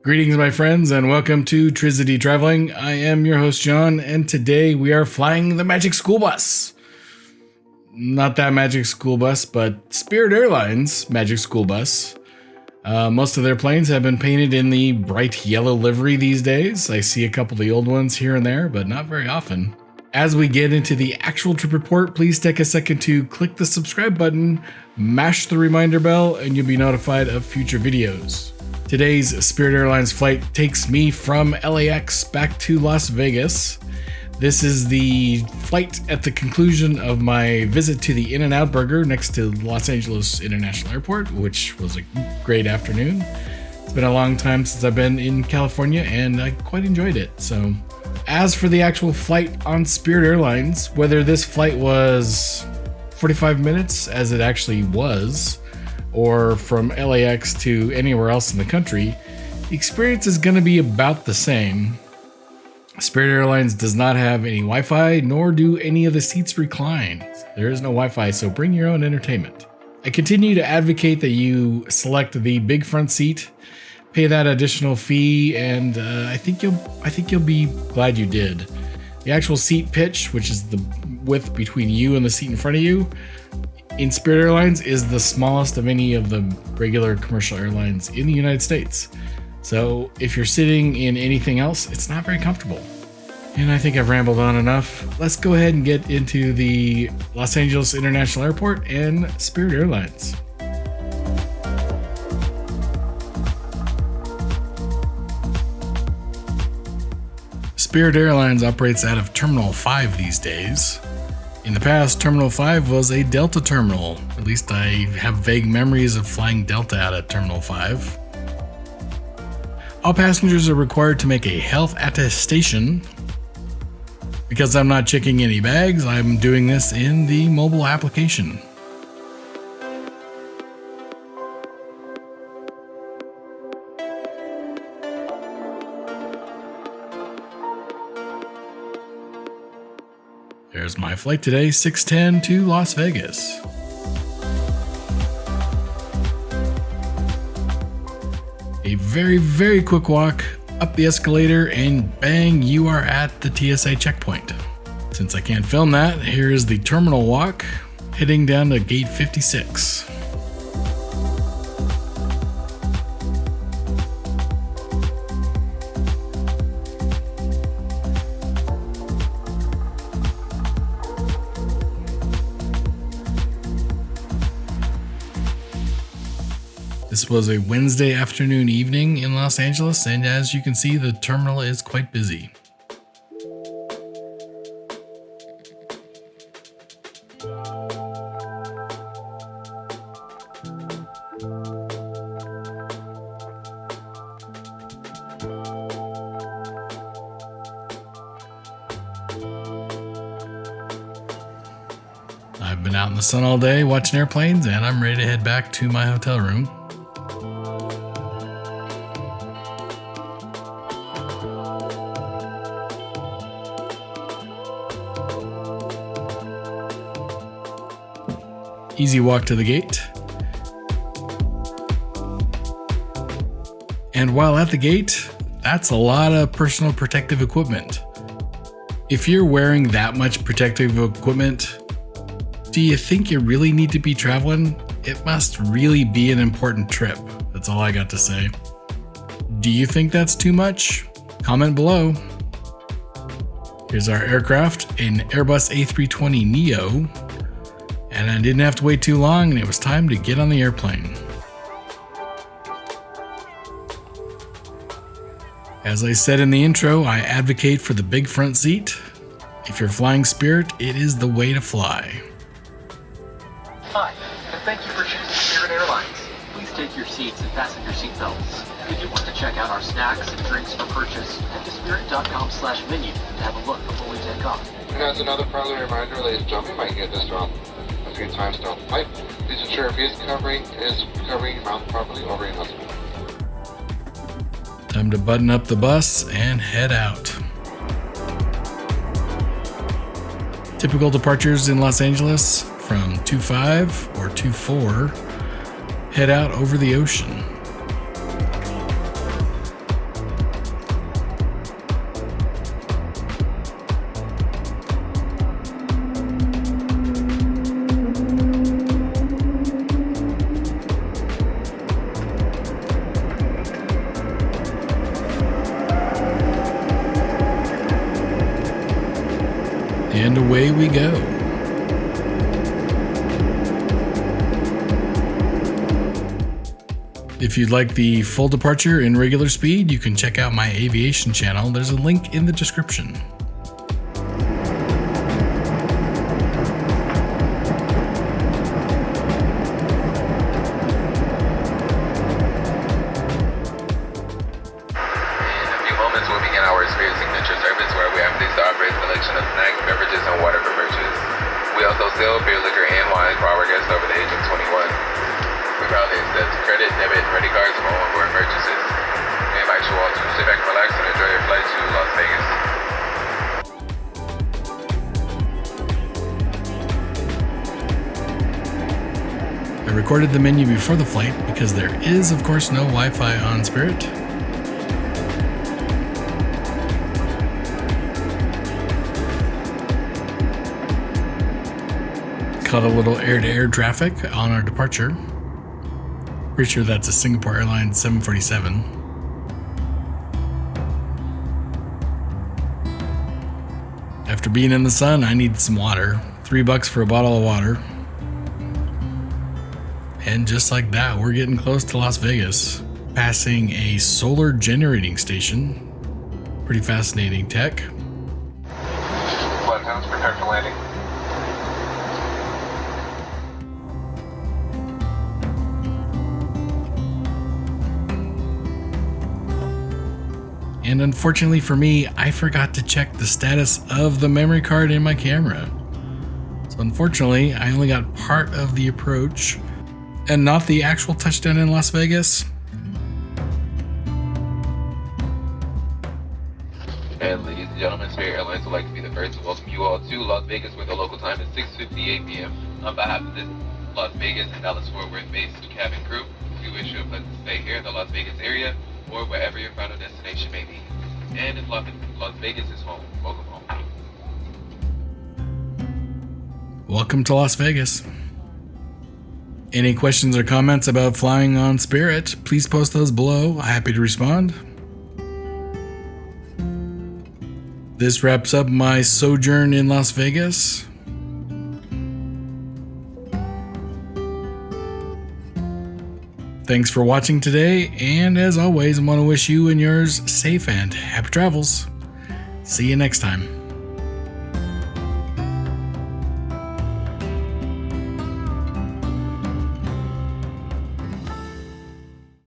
Greetings, my friends, and welcome to Trizity Traveling. I am your host, John, and today we are flying the Magic School Bus. Not that Magic School Bus, but Spirit Airlines Magic School Bus. Most of their planes have been painted in the bright yellow livery these days. I see a couple of the old ones here and there, but not very often. As we get into the actual trip report, please take a second to click the subscribe button, mash the reminder bell, and you'll be notified of future videos. Today's Spirit Airlines flight takes me from LAX back to Las Vegas. This is the flight at the conclusion of my visit to the In-N-Out Burger next to Los Angeles International Airport, which was a great afternoon. It's been a long time since I've been in California, and I quite enjoyed it. So, as for the actual flight on Spirit Airlines, whether this flight was 45 minutes, as it actually was, or from LAX to anywhere else in the country, the experience is going to be about the same. Spirit Airlines does not have any Wi-Fi, nor do any of the seats recline. There is no Wi-Fi, so bring your own entertainment. I continue to advocate that you select the big front seat, pay that additional fee, and I think you'll be glad you did. The actual seat pitch, which is the width between you and the seat in front of you, in Spirit Airlines is the smallest of any of the regular commercial airlines in the United States. So if you're sitting in anything else, it's not very comfortable. And I think I've rambled on enough. Let's go ahead and get into the Los Angeles International Airport and Spirit Airlines. Spirit Airlines operates out of Terminal 5 these days. In the past, Terminal 5 was a Delta terminal. At least I have vague memories of flying Delta out at Terminal 5. All passengers are required to make a health attestation. Because I'm not checking any bags, I'm doing this in the mobile application. There's my flight today, 6:10 to Las Vegas. A very, very quick walk up the escalator and bang, you are at the TSA checkpoint. Since I can't film that, here is the terminal walk, heading down to gate 56. This was a Wednesday afternoon evening in Los Angeles, and as you can see, the terminal is quite busy. I've been out in the sun all day watching airplanes, and I'm ready to head back to my hotel room. Easy walk to the gate. And while at the gate, that's a lot of personal protective equipment. If you're wearing that much protective equipment, do you think you really need to be traveling? It must really be an important trip. That's all I got to say. Do you think that's too much? Comment below. Here's our aircraft, an Airbus A320neo. And I didn't have to wait too long, and it was time to get on the airplane. As I said in the intro, I advocate for the big front seat. If you're flying Spirit, it is the way to fly. Hi, and thank you for choosing Spirit Airlines. Please take your seats and fasten your seatbelts. If you want to check out our snacks and drinks for purchase, head to spirit.com/menu to have a look before we take off. And as another friendly reminder, ladies and gentlemen, you might get this wrong. Good times down the pipe. Please ensure if he is covering your mouth properly over your nostrils. Time to button up the bus and head out. Typical departures in Los Angeles from 2.5 or 2.4 head out over the ocean. And away we go. If you'd like the full departure in regular speed, you can check out my aviation channel. There's a link in the description. Sell beer, liquor, and wine for our guests over the age of 21. We proudly accept credit, debit, and credit cards for onboard purchases. We invite you all to sit back, relax, and enjoy your flight to Las Vegas. I recorded the menu before the flight because there is, of course, no Wi-Fi on Spirit. Caught a little air-to-air traffic on our departure. Pretty sure that's a Singapore Airlines 747. After being in the sun, I needed some water. $3 for a bottle of water. And just like that, we're getting close to Las Vegas. Passing a solar generating station. Pretty fascinating tech. Flight attendants, prepare for landing. And unfortunately for me, I forgot to check the status of the memory card in my camera. So unfortunately, I only got part of the approach and not the actual touchdown in Las Vegas. And ladies and gentlemen, Spirit Airlines would like to be the first to welcome you all to Las Vegas, where the local time is 6:58 p.m. On behalf of this Las Vegas and Dallas-Fort Worth-based cabin crew, we wish you a pleasant stay here in the Las Vegas area, or wherever your final destination may be. And if Las Vegas is home, welcome home. Welcome to Las Vegas. Any questions or comments about flying on Spirit, please post those below. Happy to respond. This wraps up my sojourn in Las Vegas. Thanks for watching today, and as always, I want to wish you and yours safe and happy travels. See you next time.